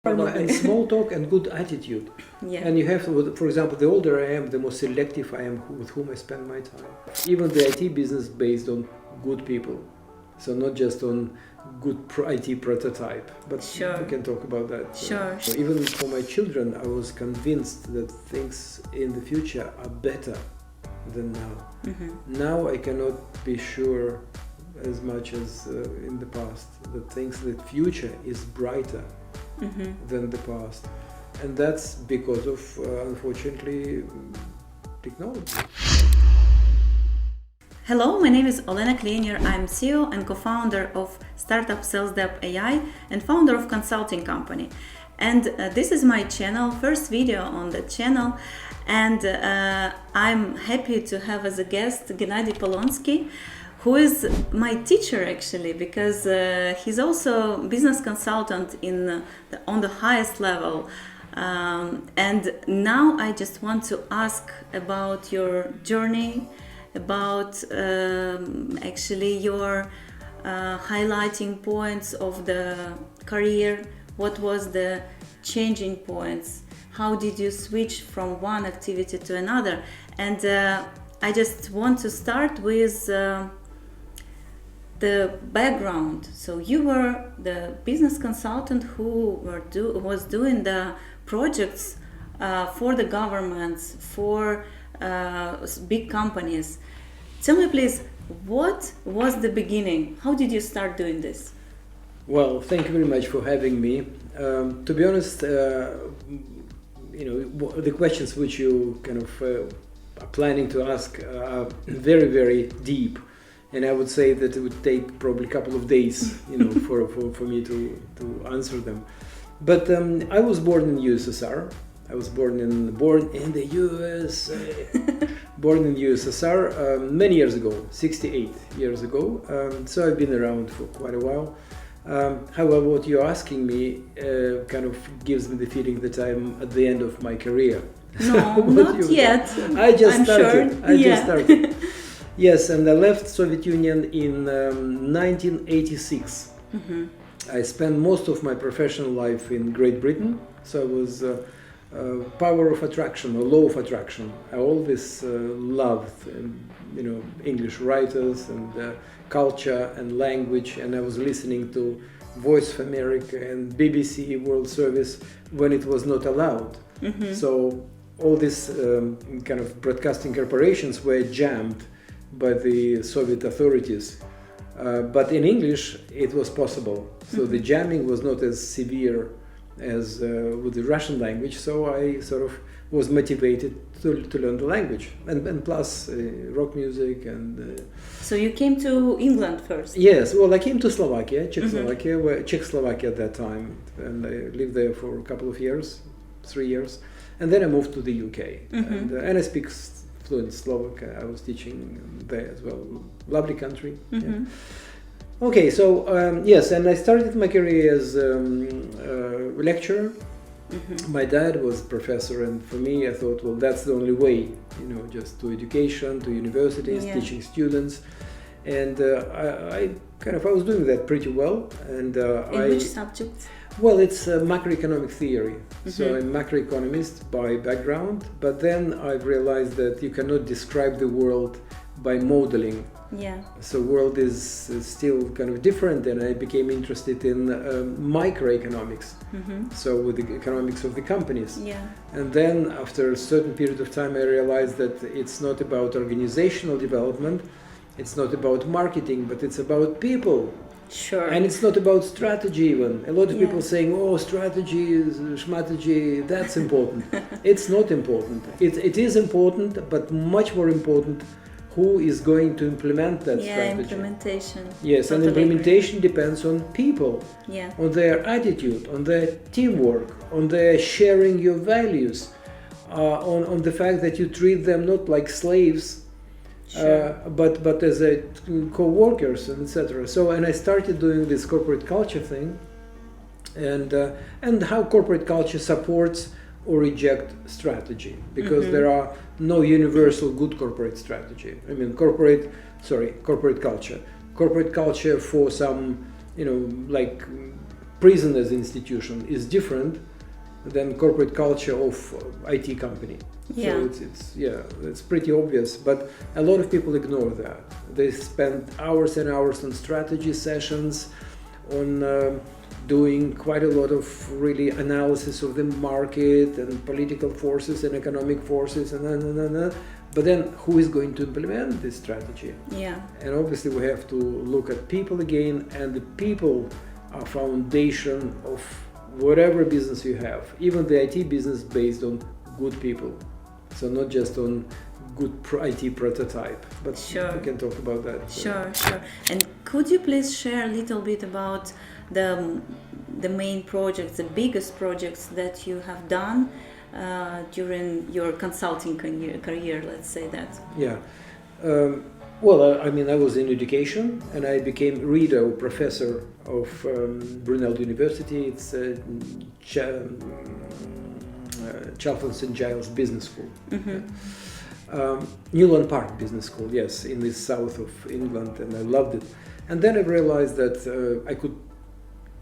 And small talk and good attitude. Yeah. And you have to, for example, the older I am, the more selective I am with whom I spend my time. Even the IT business based on good people. So not just on good IT prototype, but Sure. we can talk about that. Sure. So even for my children, I was convinced that things in the future are better than now. Mm-hmm. Now I cannot be sure as much as in the past that the future is brighter than the past, and that's because of unfortunately technology. Hello, my name is Olena Kleiner. I'm CEO and co-founder of startup SalesDep.ai and founder of consulting company. And this is my channel, first video on the channel, and I'm happy to have as a guest Gennady Polonsky, who is my teacher actually, because he's also business consultant on the highest level. And now I just want to ask about your journey, about actually your highlighting points of the career. What was the changing points? How did you switch from one activity to another? And I just want to start with the background. So you were the business consultant who was doing the projects for the governments, for big companies. Tell me please, what was the beginning? How did you start doing this? Well, thank you very much for having me. To be honest, the questions which you kind of are planning to ask are very, very deep. And I would say that it would take probably a couple of days, for me to answer them. But I was born in USSR. I was born in the US, born in USSR many years ago, 68 years ago. So I've been around for quite a while. However, what you're asking me kind of gives me the feeling that I'm at the end of my career. No, not yet. I just I'm started. Sure. Just started. Yes, and I left Soviet Union in 1986. Mm-hmm. I spent most of my professional life in Great Britain, so I was power of attraction or law of attraction. I always loved, English writers and culture and language, and I was listening to Voice of America and BBC World Service when it was not allowed. Mm-hmm. So all these kind of broadcasting corporations were jammed by the Soviet authorities. But in English, it was possible. So the jamming was not as severe as with the Russian language. So I sort of was motivated to learn the language. And plus rock music and... So you came to England first? Yes, well, I came to Czechoslovakia at that time. And I lived there for a couple of years, 3 years. And then I moved to the UK. Mm-hmm. And I speak fluent Slovak. I was teaching there as well. Lovely country. Mm-hmm. Yeah. Okay, so yes, and I started my career as a lecturer. Mm-hmm. My dad was a professor, and for me, I thought, well, that's the only way, just to education, to universities, teaching students. And I was doing that pretty well. And in which subjects? Well, it's macroeconomic theory. Mm-hmm. So I'm a macroeconomist by background, but then I've realized that you cannot describe the world by modeling. Yeah. So world is still kind of different, and I became interested in microeconomics. Mm-hmm. So with the economics of the companies. Yeah. And then after a certain period of time, I realized that it's not about organizational development, it's not about marketing, but it's about people. Sure. And it's not about strategy even. A lot of people saying, oh, strategy, schmategy, that's important. It's not important. It is important, but much more important, who is going to implement that strategy. Implementation. Yes, totally. And implementation depends on people, on their attitude, on their teamwork, on their sharing your values, on the fact that you treat them not like slaves, sure. But as a co-workers, etc. So, and I started doing this corporate culture thing, and how corporate culture supports or reject strategy, because there are no universal good corporate strategy. I mean, corporate culture. Corporate culture for some, like prison as institution is different than corporate culture of IT company. Yeah. So it's pretty obvious, but a lot of people ignore that. They spend hours and hours on strategy sessions, on doing quite a lot of really analysis of the market and political forces and economic forces and. But then who is going to implement this strategy? Yeah. And obviously we have to look at people again, and the people are foundation of whatever business you have. Even the IT business based on good people. So not just on good IT prototype, but sure. We can talk about that. Sure. And could you please share a little bit about the main projects, the biggest projects that you have done during your consulting career, let's say that? Yeah. Well, I mean, I was in education, and I became reader or professor of Brunel University. It's Chalfont St. Giles Business School. Mm-hmm. Newland Park Business School, yes, in the south of England, and I loved it. And then I realized that I could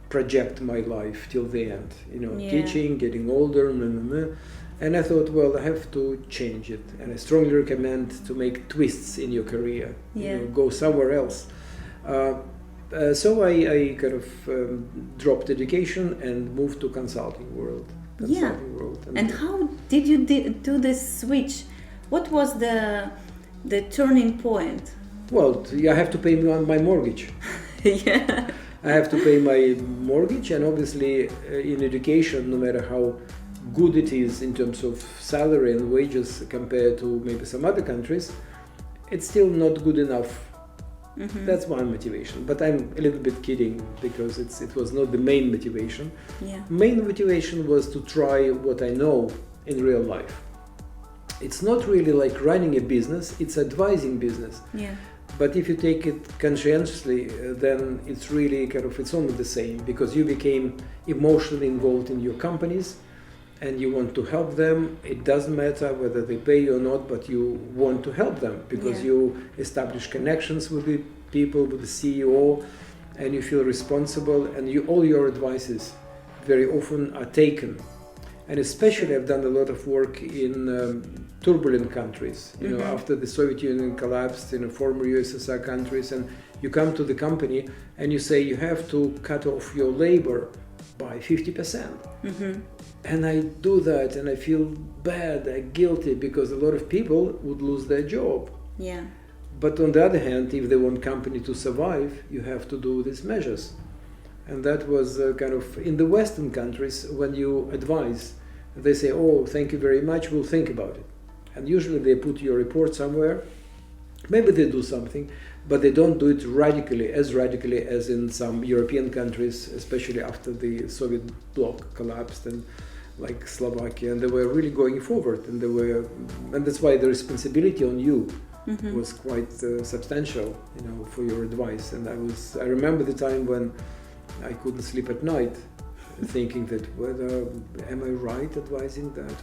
project my life till the end, teaching, getting older, and I thought, well, I have to change it, and I strongly recommend to make twists in your career, go somewhere else. So I kind of dropped education and moved to consulting world. And how did you do this switch? What was the turning point? Well, I have to pay my mortgage. Yeah. I have to pay my mortgage, and obviously in education, no matter how good it is in terms of salary and wages compared to maybe some other countries, it's still not good enough. Mm-hmm. That's one motivation, but I'm a little bit kidding, because it was not the main motivation. Yeah. Main motivation was to try what I know in real life. It's not really like running a business, it's advising business. Yeah. But if you take it conscientiously, then it's really it's almost the same, because you became emotionally involved in your companies and you want to help them. It doesn't matter whether they pay you or not, but you want to help them because you establish connections with the people, with the CEO, and you feel responsible, and all your advices very often are taken. And especially I've done a lot of work in turbulent countries, after the Soviet Union collapsed, in former USSR countries, and you come to the company and you say you have to cut off your labor by 50%. Mm-hmm. And I do that and I feel bad, guilty, because a lot of people would lose their job. Yeah. But on the other hand, if they want company to survive, you have to do these measures. And that was in the Western countries, when you advise, they say, oh, thank you very much, we'll think about it. And usually they put your report somewhere. Maybe they do something, but they don't do it as radically as in some European countries, especially after the Soviet bloc collapsed, and like Slovakia, and they were really going forward, and that's why the responsibility on you was quite substantial, for your advice. And I remember the time when I couldn't sleep at night, thinking that whether am I right advising that?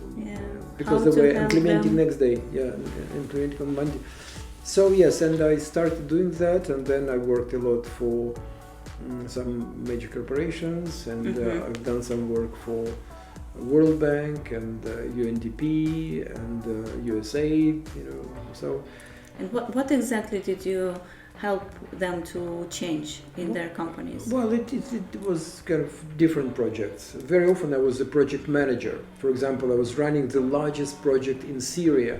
Because they were implementing next day, implementing on Monday. So yes, and I started doing that, and then I worked a lot for some major corporations, and I've done some work for World Bank and UNDP and USAID, so. And what exactly did you help them to change in their companies? Well, it was different projects. Very often I was a project manager. For example, I was running the largest project in Syria.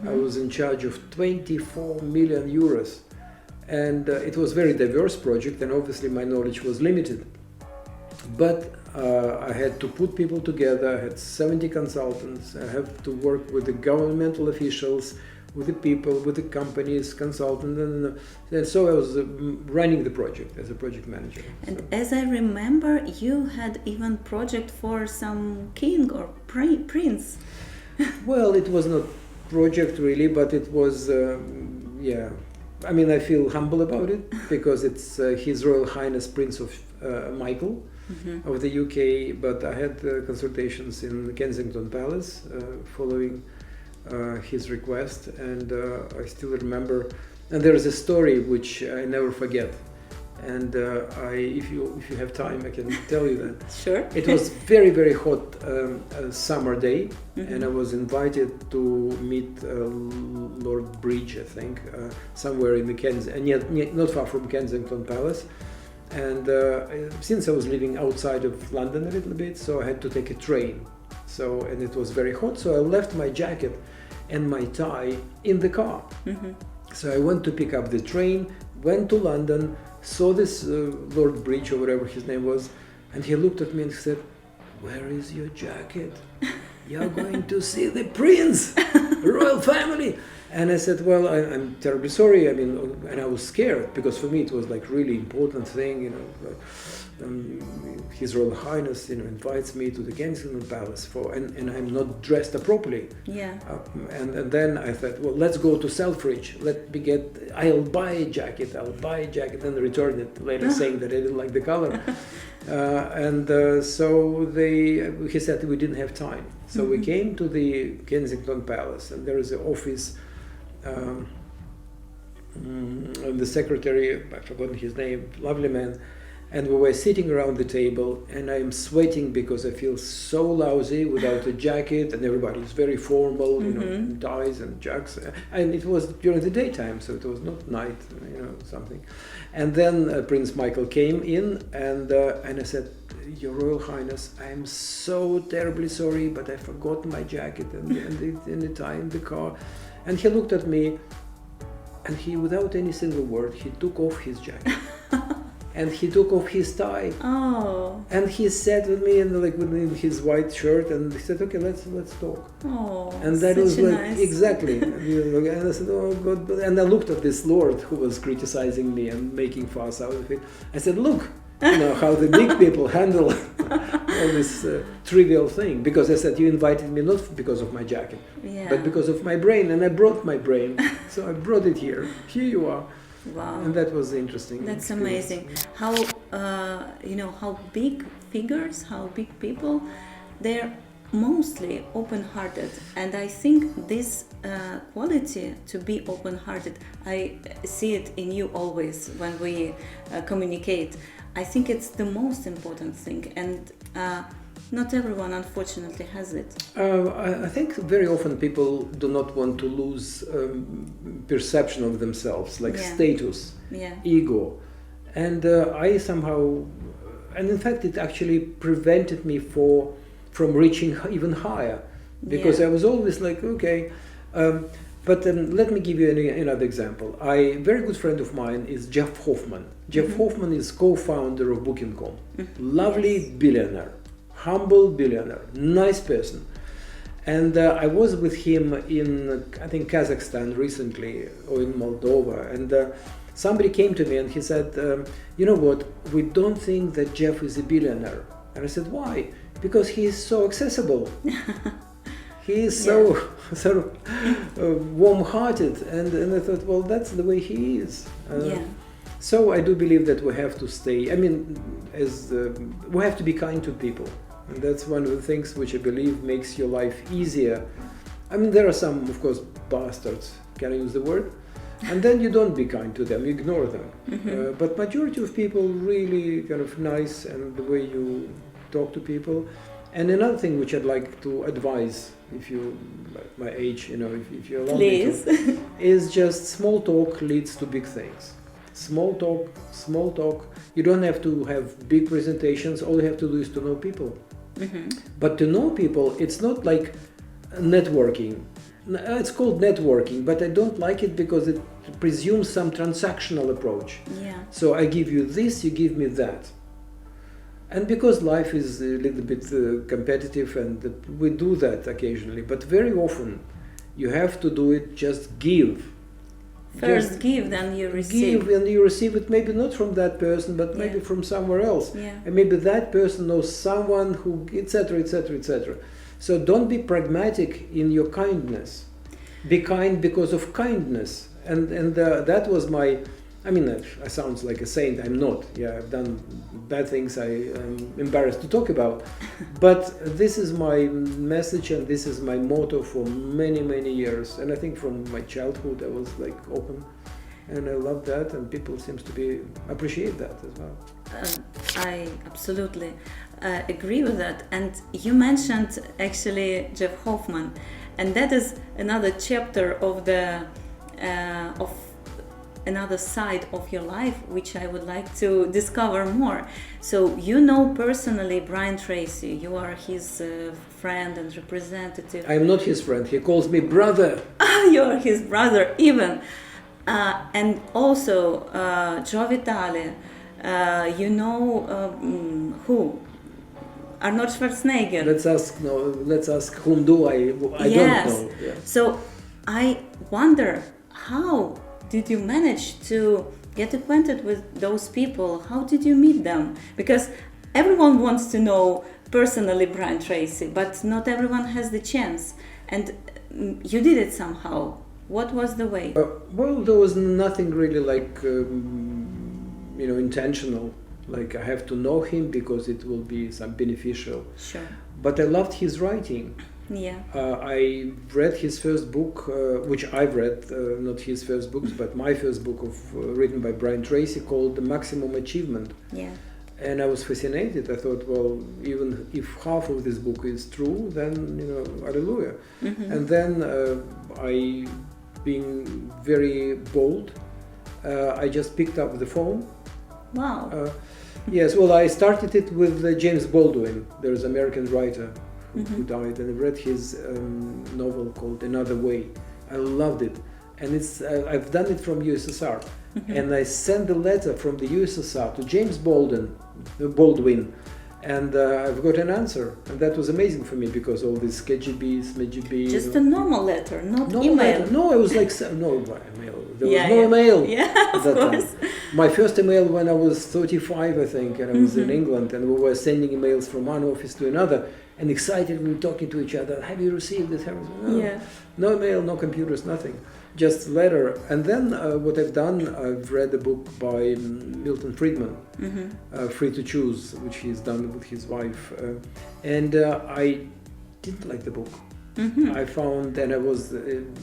I was in charge of 24 million euros. And it was a very diverse project, and obviously my knowledge was limited. But I had to put people together. I had 70 consultants. I had to work with the governmental officials, with the people, with the companies, consultants, and so I was running the project as a project manager. And as I remember, you had even project for some king or prince. Well, it was not project really, but it was, I mean, I feel humble about it, because it's His Royal Highness Prince of Michael of the UK, but I had consultations in Kensington Palace following his request, and I still remember, and there is a story which I never forget. And if you have time, I can tell you that. Sure. It was very, very hot summer day, Mm-hmm. and I was invited to meet Lord Bridge, I think, somewhere in the not far from Kensington Palace. And since I was living outside of London a little bit, so I had to take a train. And it was very hot, so I left my jacket and my tie in the car. Mm-hmm. So I went to pick up the train, went to London, saw this Lord Bridge or whatever his name was, and he looked at me and said, "Where is your jacket? You're going to see the prince, royal family." And I said, "Well, I'm terribly sorry." I mean, and I was scared because for me it was like really important thing, you know. His Royal Highness, you know, invites me to the Kensington Palace and I'm not dressed appropriately. Yeah. And then I thought, well, let's go to Selfridge. I'll buy a jacket, and return it later, saying that I didn't like the color. So he said we didn't have time. So we came to the Kensington Palace, and there is an office. And the secretary, I've forgotten his name, lovely man. And we were sitting around the table, and I'm sweating because I feel so lousy without a jacket, and everybody is very formal, you know, in ties and jacks. And it was during the daytime, so it was not night, you know, something. And then Prince Michael came in, and I said, "Your Royal Highness, I am so terribly sorry, but I forgot my jacket and the tie in the car." And he looked at me, and he, without any single word, he took off his jacket. And he took off his tie. Oh. And he sat with me in his white shirt, and he said, "Okay, let's talk." Oh. And that was like nice. exactly. And I said, "Oh God!" And I looked at this lord who was criticizing me and making fuss out of it. I said, "Look, you know how the big people handle all this trivial thing." Because I said, "You invited me not because of my jacket, but because of my brain, and I brought my brain, so I brought it here. Here you are." Wow. And that was interesting. That's amazing. How how big figures, how big people, they're mostly open-hearted, and I think this quality to be open-hearted, I see it in you always when we communicate. I think it's the most important thing, and not everyone, unfortunately, has it. I think very often people do not want to lose perception of themselves, like status, ego. And I somehow, and in fact it actually prevented me from reaching even higher, because I was always like, okay. But let me give you another example. A very good friend of mine is Jeff Hoffman. Jeff Hoffman is co-founder of Booking.com. Lovely billionaire. Humble billionaire, nice person. And I was with him in, I think, Kazakhstan recently, or in Moldova, and somebody came to me and he said, "You know what, we don't think that Jeff is a billionaire." And I said, "Why?" "Because he is so accessible." He is so sort of warm-hearted, and I thought, well, that's the way he is. So I do believe that we have to stay, I mean, we have to be kind to people. And that's one of the things which I believe makes your life easier. I mean, there are some, of course, bastards, can I use the word? And then you don't be kind to them, you ignore them. But majority of people really kind of nice, and the way you talk to people. And another thing which I'd like to advise, if you, at my age, you know, if you allow me to, is just small talk leads to big things. Small talk. You don't have to have big presentations. All you have to do is to know people. But to know people, it's not like networking. It's called networking, but I don't like it because it presumes some transactional approach. So I give you this, you give me that. And because life is a little bit competitive, and we do that occasionally, but very often you have to do it, just give. First give, then you receive. Give, and you receive it maybe not from that person, but maybe from somewhere else. And maybe that person knows someone who, etc., etc., etc. So don't be pragmatic in your kindness. Be kind because of kindness. And that was my, I mean, I sound like a saint, I'm not. I've done bad things I'm embarrassed to talk about. But this is my message, and this is my motto for many, many years. And I think from my childhood I was like open. And I love that, and people seems to be appreciate that as well. I absolutely agree with that. And you mentioned actually Jeff Hoffman, and that is another chapter of the of another side of your life, which I would like to discover more. So you know personally Brian Tracy. You are his friend and representative. I am not his friend. He calls me brother. You are his brother even. And also Joe Vitale. You know who? Arnold Schwarzenegger. Let's ask whom do I Yes. don't know. Yeah. So I wonder, how did you manage to get acquainted with those people? How did you meet them? Because everyone wants to know personally Brian Tracy, but not everyone has the chance. And you did it somehow. What was the way? Well, there was nothing really like intentional. Like I have to know him because it will be some beneficial. Sure. But I loved his writing. Yeah. I read his first book, which I've read, not his first books, but my first book written by Brian Tracy, called The Maximum Achievement. Yeah. And I was fascinated. I thought, well, even if half of this book is true, then, hallelujah. Mm-hmm. And then I, being very bold, I just picked up the phone. Wow. Yes, well, I started it with James Baldwin. There's an American writer who died, and I read his novel called Another Way. I loved it, and I've done it from USSR, and I sent the letter from the USSR to James Baldwin, and I've got an answer, and that was amazing for me because all these KGB, Just a normal letter, not no email. letter. No, I was like no email. There was no yeah. email. Yeah, of that course. time. My first email when I was 35, I think, and I was in England, and we were sending emails from one office to another, and excited, we were talking to each other. Have you received this? No. Yeah. No email, no computers, nothing. Just letter. And then what I've done, I've read a book by Milton Friedman, Free to Choose, which he's done with his wife. And I didn't like the book. I found, and I was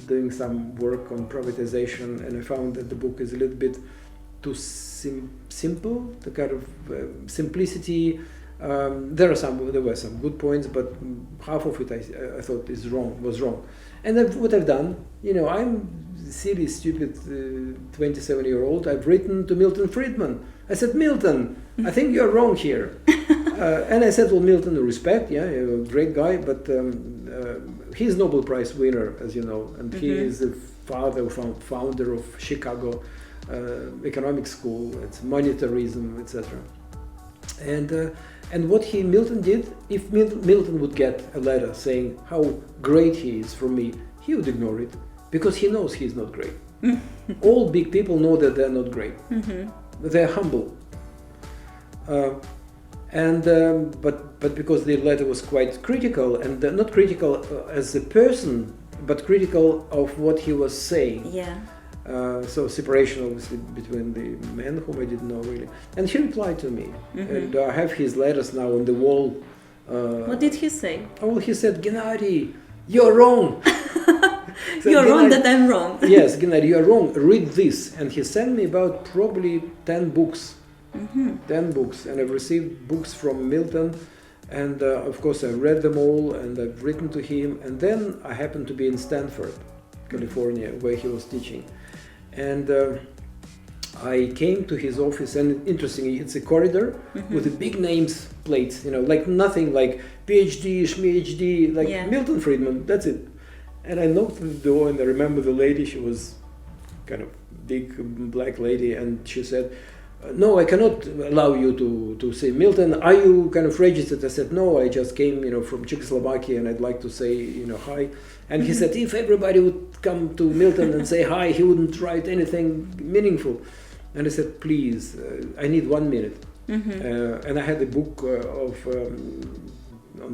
doing some work on privatization, and I found that the book is a little bit too simple, the kind of simplicity. There were some good points, but half of it I thought was wrong. And what I've done, I'm silly, stupid 27-year-old. I've written to Milton Friedman. I said, Milton, I think you're wrong here. And I said, well, Milton, respect, you're a great guy, but he's Nobel Prize winner, as you know, and he is the founder of Chicago Economic School. It's monetarism, etc. And what Milton did, if Milton would get a letter saying how great he is for me, he would ignore it because he knows he's not great. All big people know that they're not great. They're humble. But because the letter was quite critical, and not critical as a person, but critical of what he was saying. Yeah. So separation, obviously, between the men whom I didn't know really. And he replied to me, and I have his letters now on the wall. What did he say? Oh, he said, Gennady, you're wrong. So, You're wrong that I'm wrong. Yes, Gennady, you're wrong. Read this. And he sent me about probably 10 books. 10 books. And I've received books from Milton. And of course, I read them all, and I've written to him. And then I happened to be in Stanford, California, where he was teaching. And I came to his office, and interestingly, it's a corridor with the big names plates, like nothing like PhD, SMHD, like Milton Friedman, that's it. And I knocked at the door, and I remember the lady, she was kind of big black lady, and she said, no, I cannot allow you to say Milton. Are you kind of registered? I said, no, I just came, from Czechoslovakia, and I'd like to say, hi. And he said, if everybody would come to Milton and say hi, he wouldn't write anything meaningful. And I said, please, I need 1 minute. And I had a book on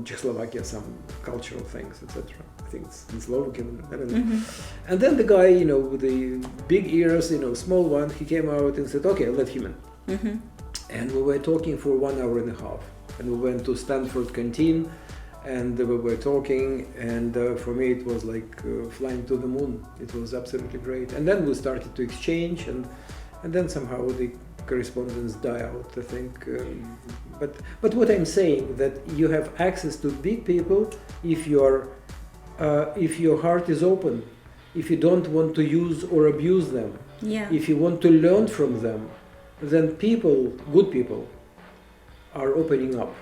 Czechoslovakia, some cultural things, etc. I think it's in Slovakian, I don't know. And then the guy, with the big ears, small one, he came out and said, okay, let him in. And we were talking for 1 hour and a half. And we went to Stanford canteen, and we were talking, and for me it was like flying to the moon. It was absolutely great. And then we started to exchange, and then somehow the correspondence die out, I think. But what I'm saying, that you have access to big people if your heart is open, if you don't want to use or abuse them, if you want to learn from them, then people, good people, are opening up.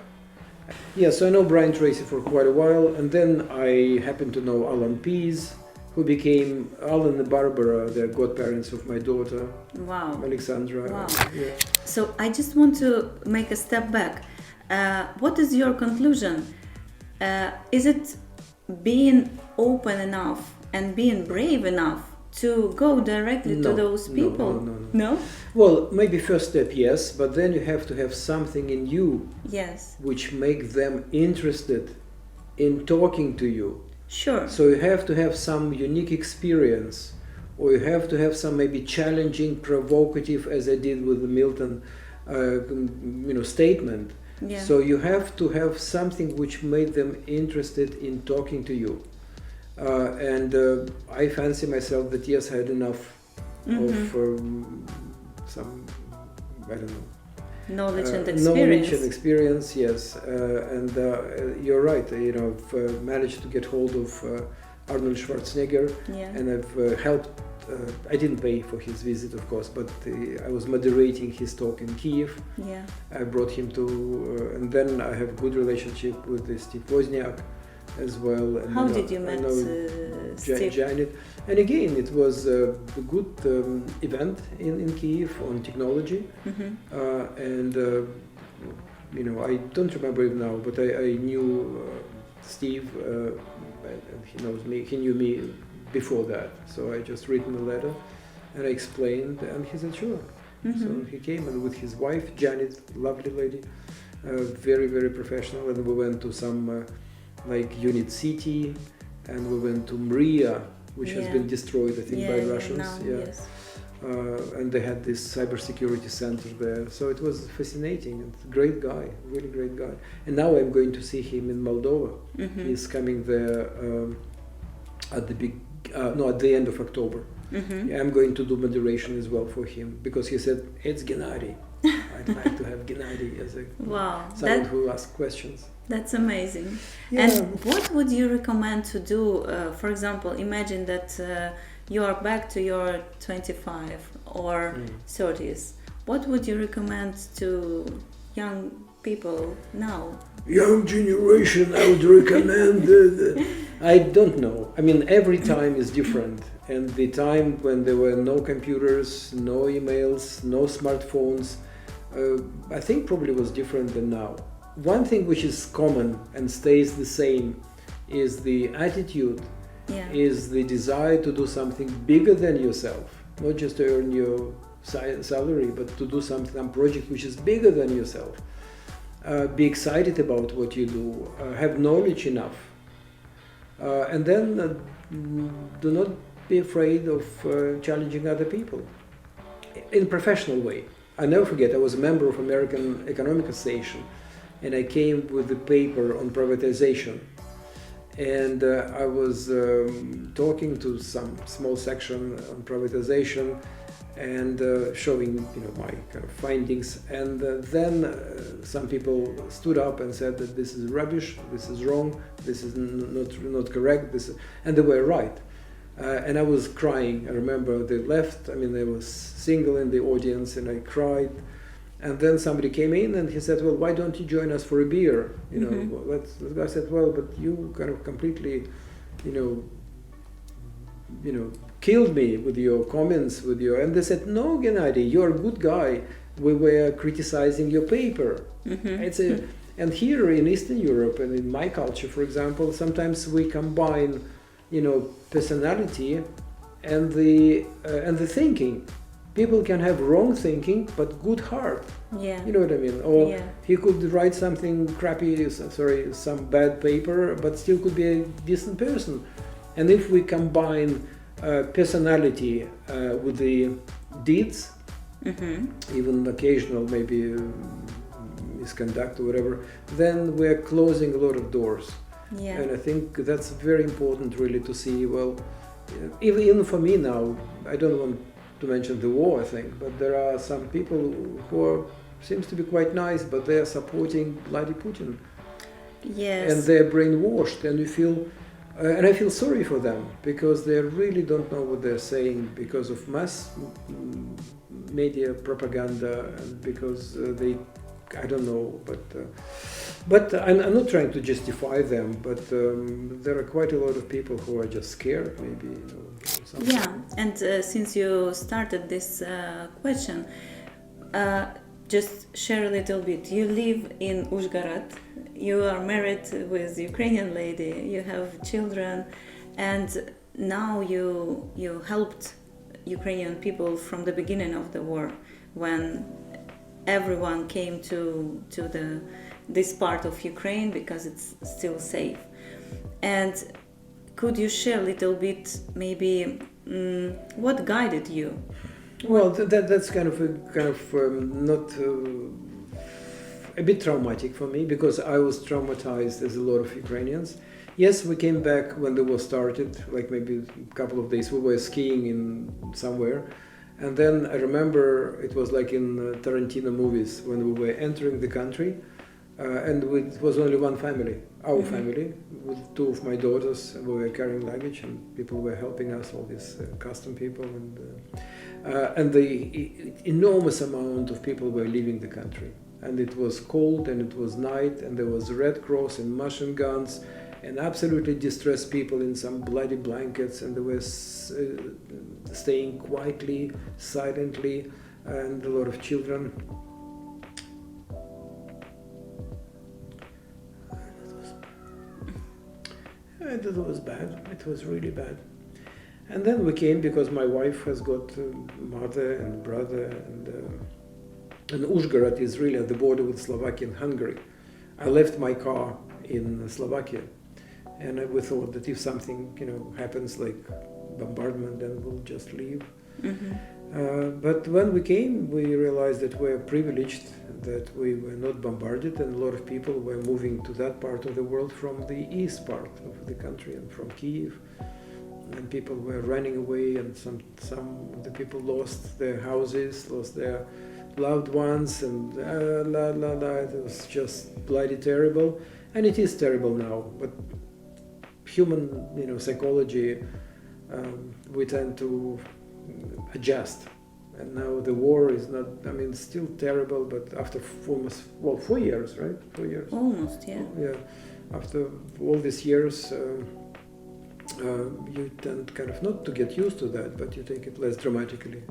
Yeah, so I know Brian Tracy for quite a while, and then I happened to know Alan Pease, who became Alan and Barbara, the godparents of my daughter, Alexandra. Wow. Yeah. So I just want to make a step back. What is your conclusion? Is it being open enough and being brave enough to go directly to those people? No? Well, maybe first step, yes, but then you have to have something in you which make them interested in talking to you. Sure. So you have to have some unique experience, or you have to have some maybe challenging, provocative, as I did with the Milton statement. Yeah. So you have to have something which made them interested in talking to you. And I fancy myself that yes, I had enough of some, I don't know, knowledge and experience. Knowledge and experience, yes. And you're right, I've managed to get hold of Arnold Schwarzenegger, and I've helped. I didn't pay for his visit, of course, but I was moderating his talk in Kiev. Yeah. I brought him to, and then I have good relationship with Steve Wozniak as well. And how did you meet Steve? Janet. And again, it was a good event in Kiev on technology. And I don't remember it now, but I knew Steve, and he knows me. He knew me before that, so I just written a letter and I explained, and he said sure. So he came, and with his wife Janet, lovely lady, very, very professional, and we went to some like Unit City, and we went to Mria, which has been destroyed, I think, by Russians. Yes. And they had this cybersecurity center there, so it was fascinating. And great guy, really great guy. And now I'm going to see him in Moldova. He's coming there at the end of October. I'm going to do moderation as well for him, because he said, it's Gennady. I'd like to have Gennady as someone who asks questions. That's amazing. Yeah. And what would you recommend to do? For example, imagine that you are back to your 25 or 30s. What would you recommend to young people now? Young generation, I would recommend. I don't know. I mean, every time is different. And the time when there were no computers, no emails, no smartphones, I think probably was different than now. One thing which is common and stays the same is the attitude, is the desire to do something bigger than yourself, not just to earn your salary, but to do some project which is bigger than yourself. Be excited about what you do, have knowledge enough, and then do not be afraid of challenging other people in a professional way. I never forget, I was a member of American Economic Association, and I came with a paper on privatization, and I was talking to some small section on privatization and showing my kind of findings, and then some people stood up and said that this is rubbish, this is wrong, this is not correct, and they were right. And I was crying. I remember they left. I mean, I was single in the audience, and I cried. And then somebody came in, and he said, "Well, why don't you join us for a beer?" I said, "Well, but you kind of completely, killed me with your comments, And they said, "No, Gennady, you're a good guy. We were criticizing your paper." And here in Eastern Europe and in my culture, for example, sometimes we combine personality and the thinking. People can have wrong thinking but good heart. You know what I mean? Or he could write something crappy, some bad paper, but still could be a decent person. And if we combine personality with the deeds, even occasional maybe misconduct or whatever, then we're closing a lot of doors. Yeah. And I think that's very important really to see, well, even for me now, I don't want to mention the war, I think, but there are some people who are, seems to be quite nice, but they are supporting bloody Putin. Yes. And they're brainwashed, and you feel, and I feel sorry for them, because they really don't know what they're saying because of mass media propaganda, and because they, I don't know, but I'm not trying to justify them, but there are quite a lot of people who are just scared, maybe. You know, something. Yeah, and since you started this question, just share a little bit. You live in Uzhgorod, you are married with Ukrainian lady, you have children, and now you helped Ukrainian people from the beginning of the war, when everyone came to this part of Ukraine because it's still safe. And could you share a little bit, maybe, what guided you? Well, that's kind of not a bit traumatic for me, because I was traumatized as a lot of Ukrainians. Yes, we came back when the war started, like maybe a couple of days. We were skiing in somewhere, and then I remember it was like in Tarantino movies when we were entering the country, and it was only one family, our family, with two of my daughters. We were carrying luggage, and people were helping us, all these custom people, and the enormous amount of people were leaving the country. And it was cold, and it was night, and there was Red Cross and machine guns, and absolutely distressed people in some bloody blankets, and they were staying quietly, silently, and a lot of children. And it was bad. It was really bad. And then we came because my wife has got mother and brother, and Uzhgorod is really at the border with Slovakia and Hungary. I left my car in Slovakia, and we thought that if something, happens like bombardment, then we'll just leave. But when we came, we realized that we are privileged, that we were not bombarded, and a lot of people were moving to that part of the world from the east part of the country and from Kyiv. And people were running away, and some of the people lost their houses, lost their loved ones, and it was just bloody terrible. And it is terrible now, but human psychology, we tend to adjust. And now the war is not, still terrible, but after 4 years, right? 4 years. Almost, yeah. Yeah. After all these years, you tend kind of not to get used to that, but you take it less dramatically.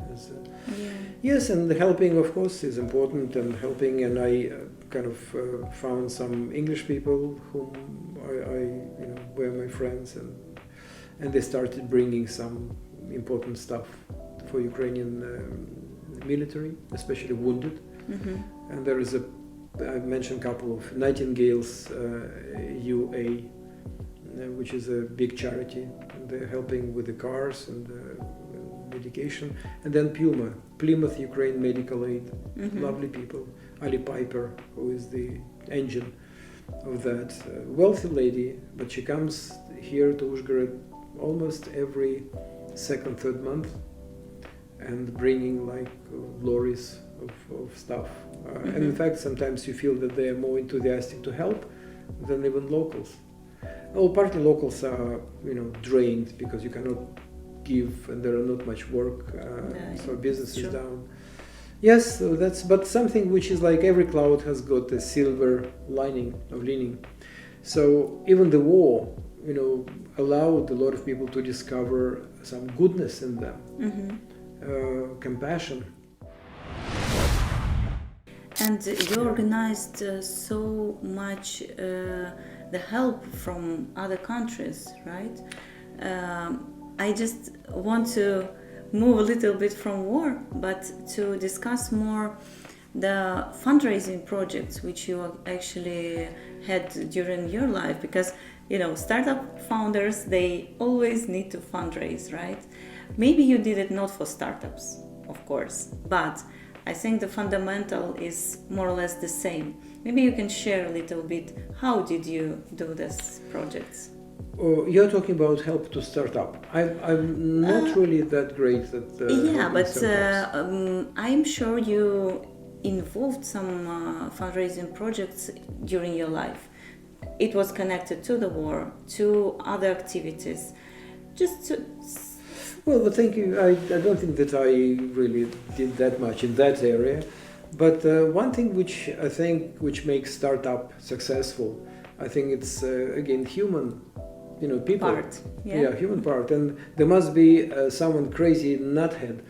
Yes, and helping, of course, is important, and I found some English people whom I were my friends, and they started bringing some important stuff for Ukrainian military, especially wounded. And there is I mentioned a couple of Nightingale's UA, which is a big charity, and they're helping with the cars and medication. And then Plymouth Ukraine Medical Aid, lovely people. Ali Piper, who is the engine of that, wealthy lady, but she comes here to Uzhgorod almost every second, third month, and bringing like lorries of stuff. And in fact, sometimes you feel that they are more enthusiastic to help than even locals. Well, partly locals are, drained because you cannot give, and there are not much work, so business is down. Yes, so but something which is like every cloud has got a silver lining. So even the war, allowed a lot of people to discover some goodness in them, compassion. And you organized so much the help from other countries, right? I just want to move a little bit from war, but to discuss more the fundraising projects which you actually had during your life, because startup founders, they always need to fundraise, right? Maybe you did it not for startups, of course, but I think the fundamental is more or less the same. Maybe you can share a little bit. How did you do these projects? You're talking about help to start up. I'm not really that great at yeah, but startups. I'm sure you involved some fundraising projects during your life. It was connected to the war, to other activities. Just to... Well, thank you. I don't think that I really did that much in that area. But one thing which makes startup successful, I think it's again human, people. Part. Yeah, human part. And there must be someone crazy nuthead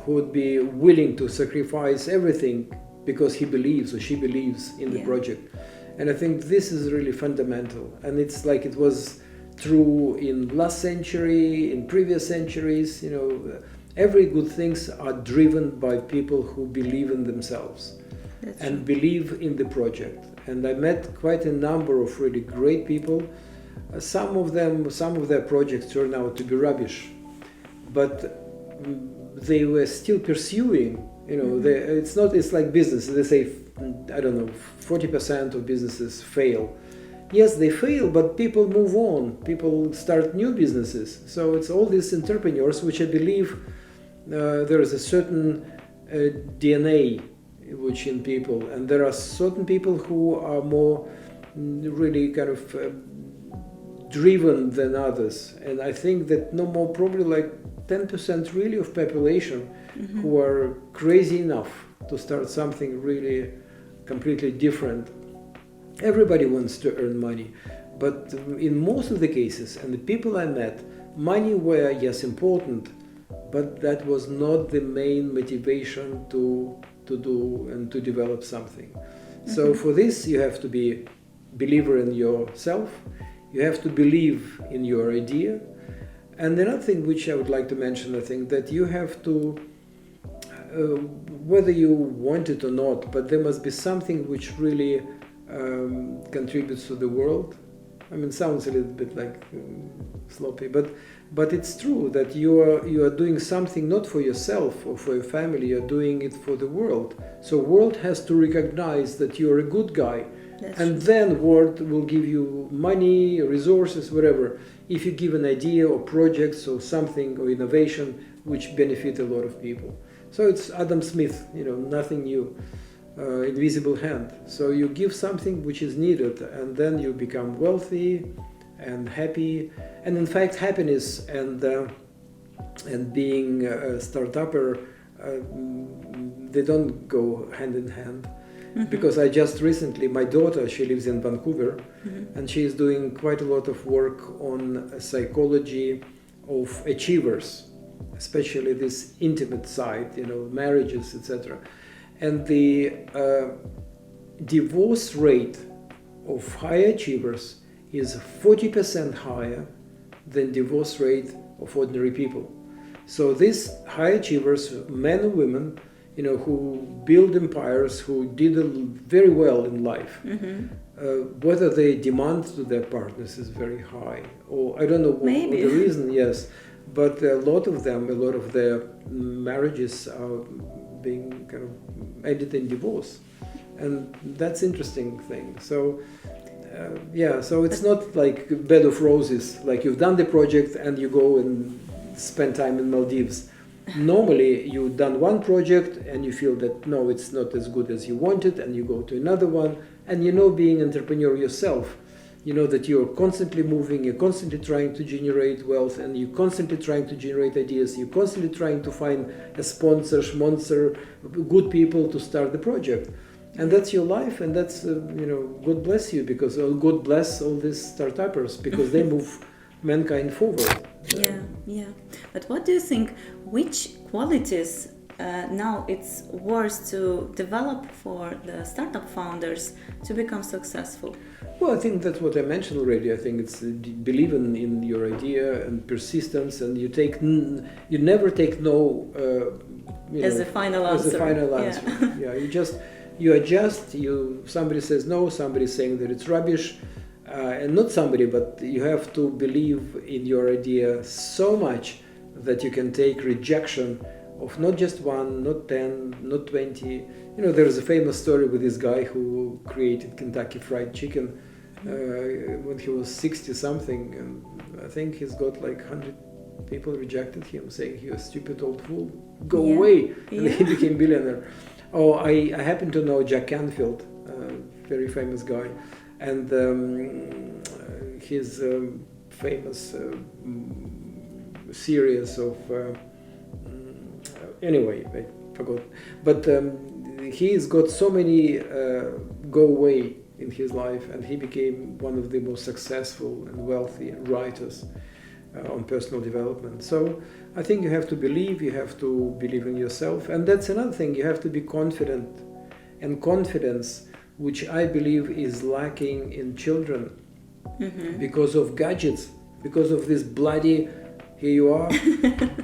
who would be willing to sacrifice everything because he believes or she believes in the project. And I think this is really fundamental. And it's like it was true in last century, in previous centuries, every good things are driven by people who believe in themselves. That's and true. believe in the project. And I met quite a number of really great people. Some of their projects turned out to be rubbish, but they were still pursuing. It's like business. They say, 40% of businesses fail. Yes, they fail, but people move on. People start new businesses. So it's all these entrepreneurs, which I believe there is a certain DNA which in people, and there are certain people who are more really kind of driven than others. And I think that no more, probably like 10% really of population who are crazy enough to start something really completely different. Everybody wants to earn money, but in most of the cases, and the people I met, money were, yes, important, but that was not the main motivation to do and to develop something. So for this, you have to be a believer in yourself, you have to believe in your idea. And another thing which I would like to mention, I think, that you have to, whether you want it or not, but there must be something which really contributes to the world. I mean, it sounds a little bit like sloppy, but it's true that you are doing something not for yourself or for your family. You're doing it for the world. So world has to recognize that you're a good guy. That's and true. then world will give you money, resources, whatever, if you give an idea or projects or something or innovation which benefit a lot of people. So it's Adam Smith, nothing new. Invisible hand. So you give something which is needed, and then you become wealthy and happy. And in fact, happiness and being a start-upper, they don't go hand in hand. Because I just recently, my daughter, she lives in Vancouver, and she is doing quite a lot of work on psychology of achievers, especially this intimate side, marriages, etc. And the divorce rate of high achievers is 40% higher than divorce rate of ordinary people. So these high achievers, men and women, who build empires, who did very well in life, whether they demand to their partners is very high, or I don't know what the reason, yes, but a lot of their marriages are being kind of ended in divorce, and that's interesting thing. So so it's not like a bed of roses, like you've done the project and you go and spend time in Maldives. Normally you've done one project and you feel that no, it's not as good as you wanted, and you go to another one. And being an entrepreneur yourself, that you're constantly moving, you're constantly trying to generate wealth, and you're constantly trying to generate ideas, you're constantly trying to find a sponsor, good people to start the project. And that's your life, and that's, God bless you, because God bless all these startuppers, because they move mankind forward. Yeah. But what do you think, which qualities now it's worth to develop for the startup founders to become successful? Well, I think that's what I mentioned already. I think it's believing in your idea and persistence, and you never take no as a final answer. Yeah, you adjust. Somebody says no, somebody's saying that it's rubbish, and not somebody, but you have to believe in your idea so much that you can take rejection of not just one, not 10, not 20. There is a famous story with this guy who created Kentucky Fried Chicken when he was 60 something, and I think he's got like 100 people rejected him, saying you're a stupid old fool, go away, and he became billionaire. Oh, I happen to know Jack Canfield, very famous guy, and his famous series of anyway, I forgot, but he's got so many go away in his life, and he became one of the most successful and wealthy writers on personal development. So I think you have to believe in yourself, and that's another thing, you have to be confident, and confidence, which I believe is lacking in children because of gadgets, because of this bloody, here you are,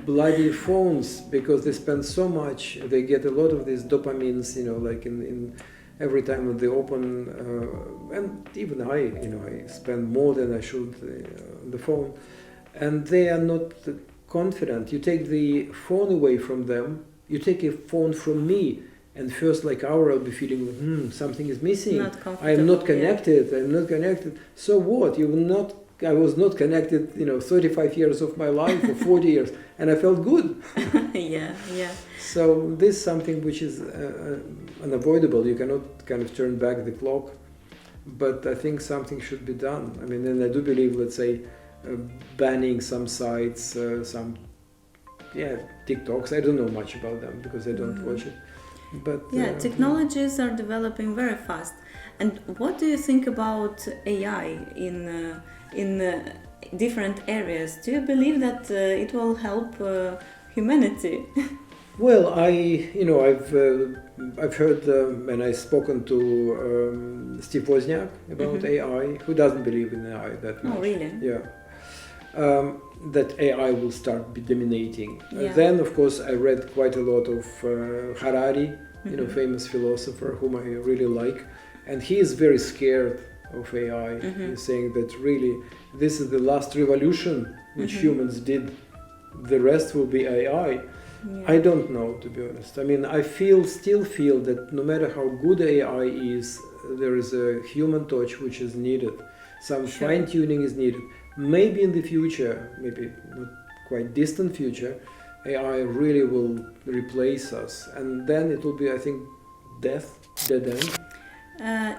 bloody phones, because they spend so much, they get a lot of these dopamines, like in every time that they open, and even I spend more than I should on the phone, and they are not confident. You take the phone away from them, you take a phone from me, and first like hour I'll be feeling something is missing. I'm not connected. I'm not connected. So what? I was not connected. 35 years of my life or 40 years, and I felt good. Yeah. So this is something which is unavoidable. You cannot kind of turn back the clock, but I think something should be done. I mean, and I do believe, let's say, banning some sites, some TikToks. I don't know much about them because I don't watch it. But technologies are developing very fast. And what do you think about AI in different areas? Do you believe that it will help humanity? Well, I've heard and I've spoken to Steve Wozniak about AI, who doesn't believe in AI that much. Oh, really? Yeah. That AI will start be dominating. Then, of course, I read quite a lot of Harari, famous philosopher whom I really like, and he is very scared of AI. He's saying that really this is the last revolution which humans did. The rest will be AI. I don't know, to be honest. I mean, I still feel that no matter how good AI is, there is a human touch which is needed. Some fine-tuning is needed. Maybe in the future, maybe not quite distant future, AI really will replace us, and then it will be, I think, dead end.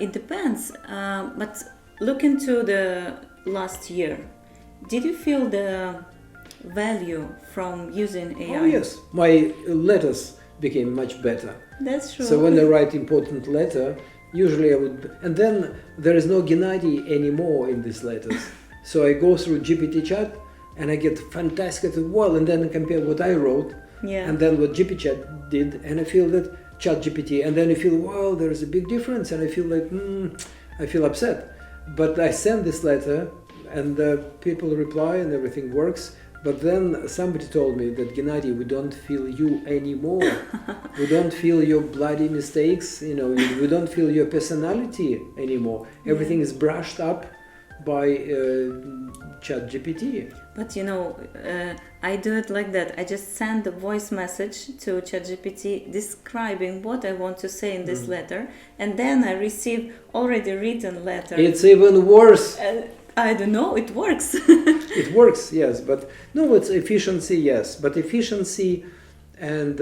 It depends, but look into the last year. Did you feel the value from using AI? Oh yes, my letters became much better. That's true. So when I write important letter, usually I would, and then there is no Gennady anymore in these letters. So I go through GPT chat and I get fantastic, and then I compare what I wrote and then what GPT chat did, and I feel that chat GPT, and then I feel, well, there is a big difference, and I feel like, I feel upset. But I send this letter and people reply and everything works. But then somebody told me that, Gennady, we don't feel you anymore. We don't feel your bloody mistakes, we don't feel your personality anymore. Everything is brushed up by ChatGPT. But I do it like that. I just send a voice message to ChatGPT describing what I want to say in this letter, and then I receive already written letter. It's even worse. I don't know, it works. It works, yes, but no, it's efficiency, yes, but efficiency and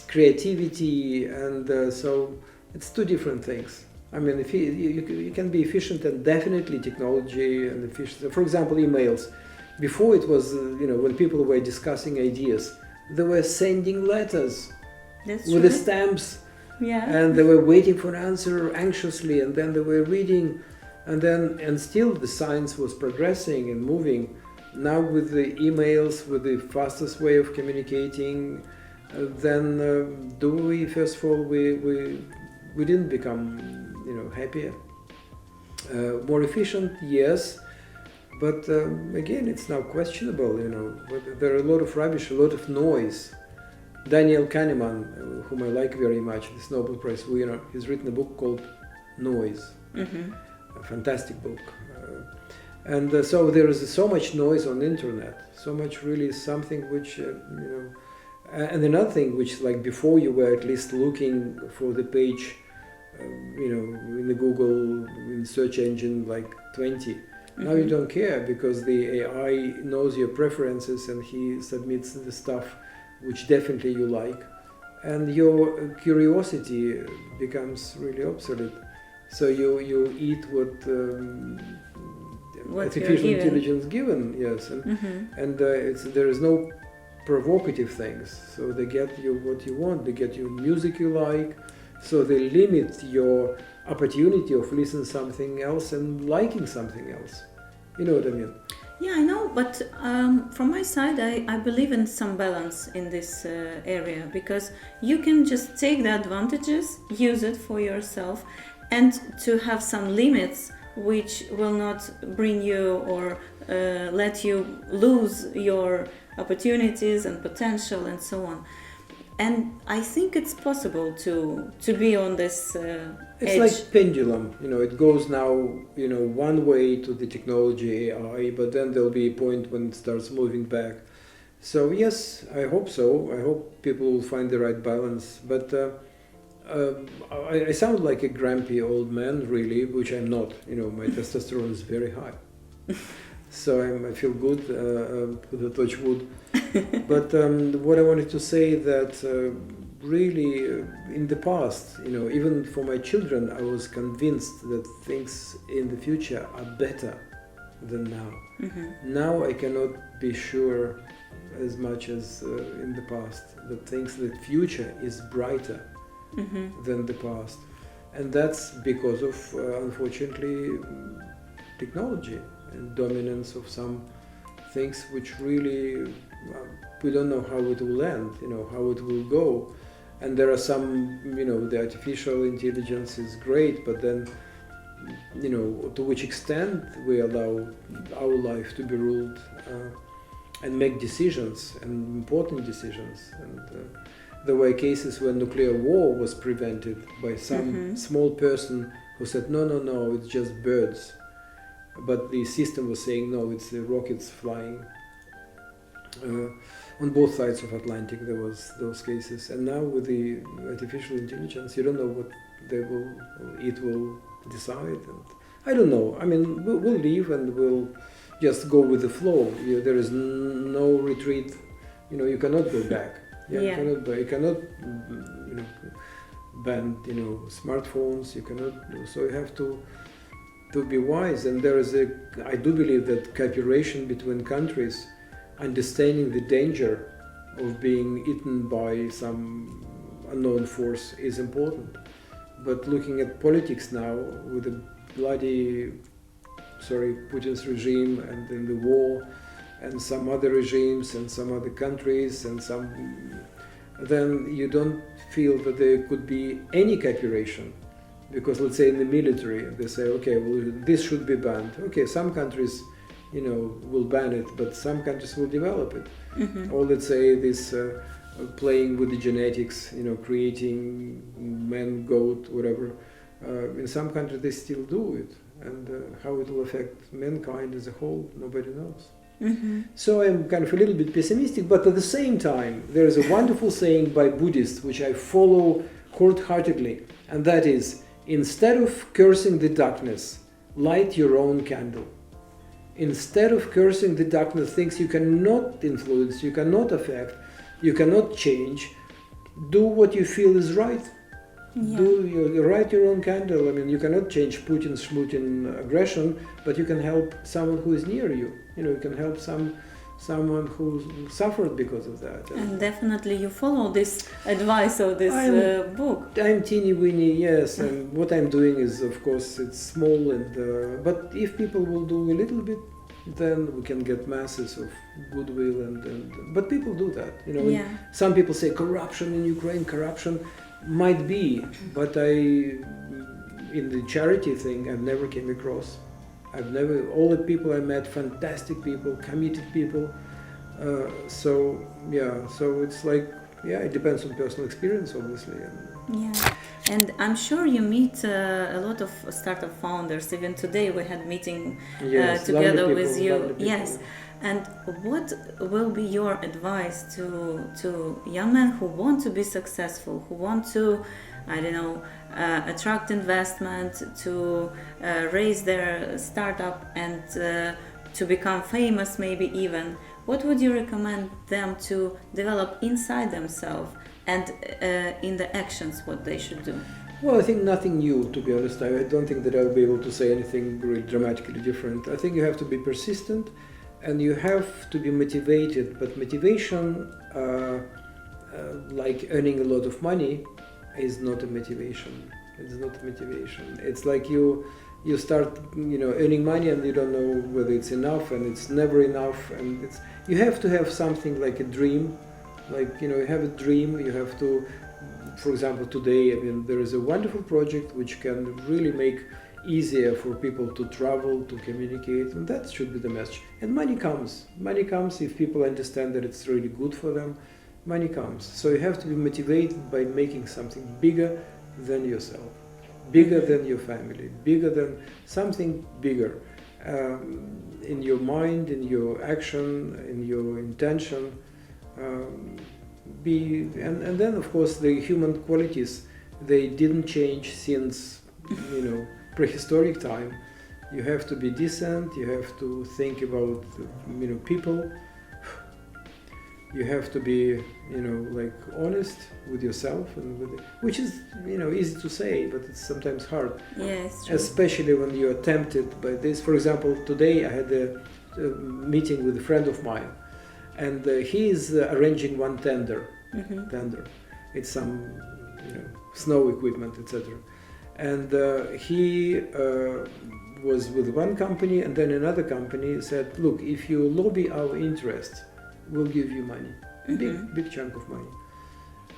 creativity, and so it's two different things. I mean, if you can be efficient, and definitely technology and efficiency. For example, emails. Before it was, when people were discussing ideas, they were sending letters with the stamps, and they were waiting for an answer anxiously, and then they were reading. And still the science was progressing and moving. Now with the emails, with the fastest way of communicating, then first of all, we didn't become, happier. More efficient, yes, but again, it's now questionable, there are a lot of rubbish, a lot of noise. Daniel Kahneman, whom I like very much, this Nobel Prize winner, he's written a book called Noise. A fantastic book, and so there is so much noise on the internet, so much really something which And another thing, which like before you were at least looking for the page, in the Google in search engine like 20. Now you don't care because the AI knows your preferences and he submits the stuff which definitely you like, and your curiosity becomes really obsolete. So you eat what artificial intelligence given, yes, and there is no provocative things. So they get you what you want, they get you music you like. So they limit your opportunity of listening something else and liking something else. You know what I mean? Yeah, I know, but from my side, I believe in some balance in this area, because you can just take the advantages, use it for yourself, and to have some limits which will not bring you or let you lose your opportunities and potential and so on. And I think it's possible to be on this It's edge. like pendulum, it goes now, one way to the technology AI, but then there'll be a point when it starts moving back. So yes, I hope so. I hope people will find the right balance. But I sound like a grumpy old man, really, which I'm not. My testosterone is very high. So I feel good, with a touch wood. But what I wanted to say that really in the past, even for my children, I was convinced that things in the future are better than now. Now I cannot be sure as much as in the past that the future is brighter than the past. And that's because of, unfortunately, technology and dominance of some things which really we don't know how it will end, how it will go. And there are some, the artificial intelligence is great, but then, to which extent we allow our life to be ruled and make decisions, and important decisions. And there were cases where nuclear war was prevented by some small person who said, no, it's just birds. But the system was saying, no, it's the rockets flying. On both sides of Atlantic there was those cases. And now with the artificial intelligence, you don't know what it will decide. And I don't know. I mean, we'll live and we'll just go with the flow. There is no retreat. You cannot go back. You cannot ban, smartphones. You cannot. So you have to be wise. And I do believe that cooperation between countries, understanding the danger of being eaten by some unknown force is important. But looking at politics now with the Putin's regime and then the war and some other regimes and some other countries and then you don't feel that there could be any cooperation. Because let's say in the military, they say, okay, well, this should be banned. Okay, some countries, will ban it, but some countries will develop it. Or let's say this playing with the genetics, creating man, goat, whatever. In some countries they still do it. And how it will affect mankind as a whole, nobody knows. So I'm kind of a little bit pessimistic, but at the same time, there is a wonderful saying by Buddhists, which I follow wholeheartedly, and that is, instead of cursing the darkness, light your own candle. Instead of cursing the darkness, things you cannot influence, you cannot affect, you cannot change, do what you feel is right. Light your own candle. I mean, you cannot change Putin's aggression, but you can help someone who is near you. You can help someone who suffered because of that. And definitely you follow this advice of this book. I'm teeny weeny, yes. And what I'm doing is, of course, it's small. And but if people will do a little bit, then we can get masses of goodwill. But people do that. Some people say corruption in Ukraine, corruption. Might be, but in the charity thing, I've never came across. All the people I met, fantastic people, committed people. So it's like, it depends on personal experience, obviously. And I'm sure you meet a lot of startup founders. Even today we had meeting together with you. Yes. And what will be your advice to young men who want to be successful, who want to, I don't know, attract investment, to raise their startup and to become famous maybe even? What would you recommend them to develop inside themselves and in the actions what they should do? Well, I think nothing new, to be honest. I don't think that I'll be able to say anything really dramatically different. I think you have to be persistent and you have to be motivated. But motivation, like earning a lot of money, is not a motivation. It's not a motivation. It's like you start, earning money and you don't know whether it's enough, and it's never enough. And you have to have something like a dream. Like, you have a dream, you have to. For example, today, there is a wonderful project which can really make easier for people to travel, to communicate, and that should be the message. And money comes. Money comes if people understand that it's really good for them. Money comes. So you have to be motivated by making something bigger than yourself, bigger than your family, bigger than something bigger in your mind, in your action, in your intention. And then of course the human qualities, they didn't change since prehistoric time. You have to be decent, you have to think about people, you have to be like honest with yourself, and which is easy to say, but it's sometimes hard. Yes, especially when you're tempted by this. For example, today I had a meeting with a friend of mine, and he is arranging one tender. It's some snow equipment, etc. And he was with one company, and then another company said, look, if you lobby our interest, we'll give you money, big chunk of money.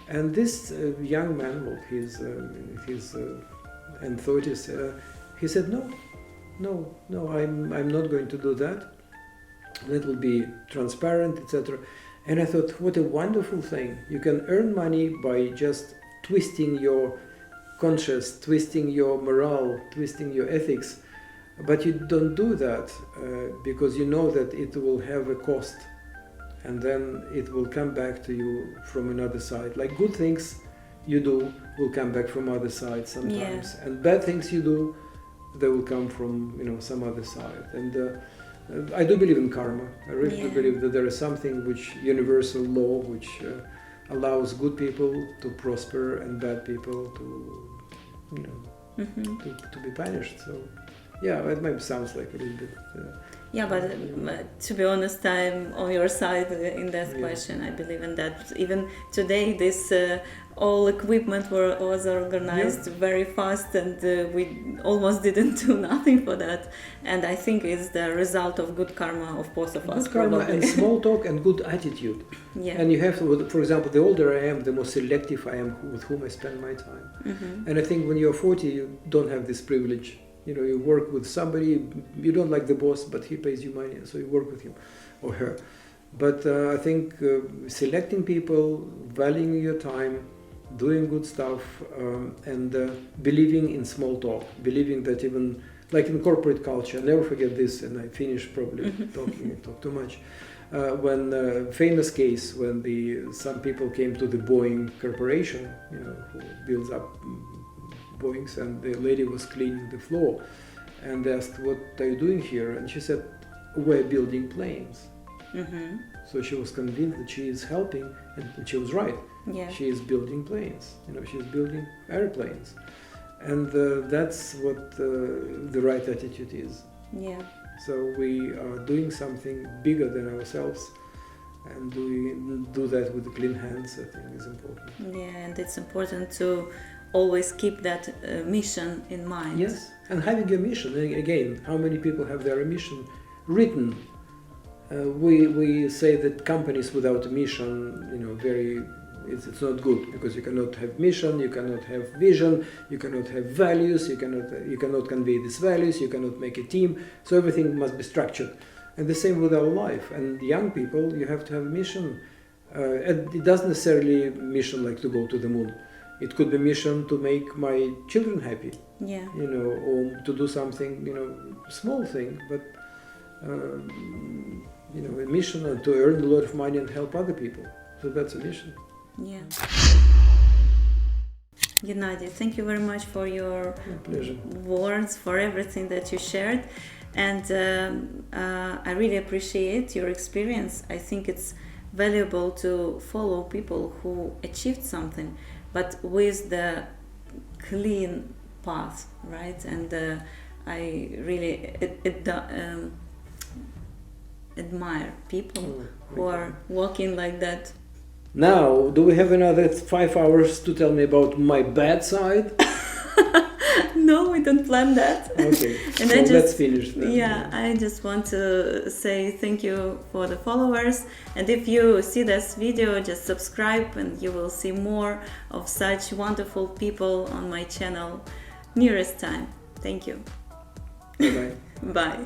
And this young man, well, he's in 30s, he said, no, I'm not going to do that. That will be transparent, etc. And I thought, what a wonderful thing. You can earn money by just twisting your conscience, twisting your morale, twisting your ethics. But you don't do that because you know that it will have a cost. And then it will come back to you from another side. Like good things you do will come back from other side sometimes. Yeah. And bad things you do, they will come from some other side. And I do believe in karma. I really do believe that there is something which universal law which allows good people to prosper and bad people to to be punished. So it maybe sounds like a little bit. But to be honest, I'm on your side in that question. I believe in that. Even today, this all equipment was organized very fast, and we almost didn't do nothing for that. And I think it's the result of good karma of both of us. Good karma and small talk and good attitude. Yeah. And you have to, for example, the older I am, the more selective I am with whom I spend my time. And I think when you're 40, you don't have this privilege. You work with somebody, you don't like the boss, but he pays you money, so you work with him or her. But I think selecting people, valuing your time, doing good stuff, and believing in small talk, believing that even, like in corporate culture, I never forget this, and I finish probably talk too much. When famous case, when some people came to the Boeing Corporation, who builds up Boeings, and the lady was cleaning the floor and asked, what are you doing here? And she said, we're building planes. So she was convinced that she is helping, and she was right. She is building planes, she's building airplanes. And that's what the right attitude is. So we are doing something bigger than ourselves, and we do that with clean hands. I think is important. And it's important to always keep that mission in mind. Yes, and having a mission, again, how many people have their mission written? We say that companies without a mission, it's not good, because you cannot have mission, you cannot have vision, you cannot have values, you cannot convey these values, you cannot make a team, so everything must be structured. And the same with our life. And young people, you have to have a mission. And it doesn't necessarily mission like to go to the moon. It could be mission to make my children happy, or to do something, small thing, but a mission and to earn a lot of money and help other people. So that's a mission. Yeah. Gennady, thank you very much for your words, for everything that you shared. And I really appreciate your experience. I think it's valuable to follow people who achieved something, but with the clean path, right? And I really admire people who are walking like that. Now, do we have another 5 hours to tell me about my bad side? No, we don't plan that. Okay, And so let's finish then. Yeah, I just want to say thank you for the followers. And if you see this video, just subscribe and you will see more of such wonderful people on my channel nearest time. Thank you. Bye-bye. Bye.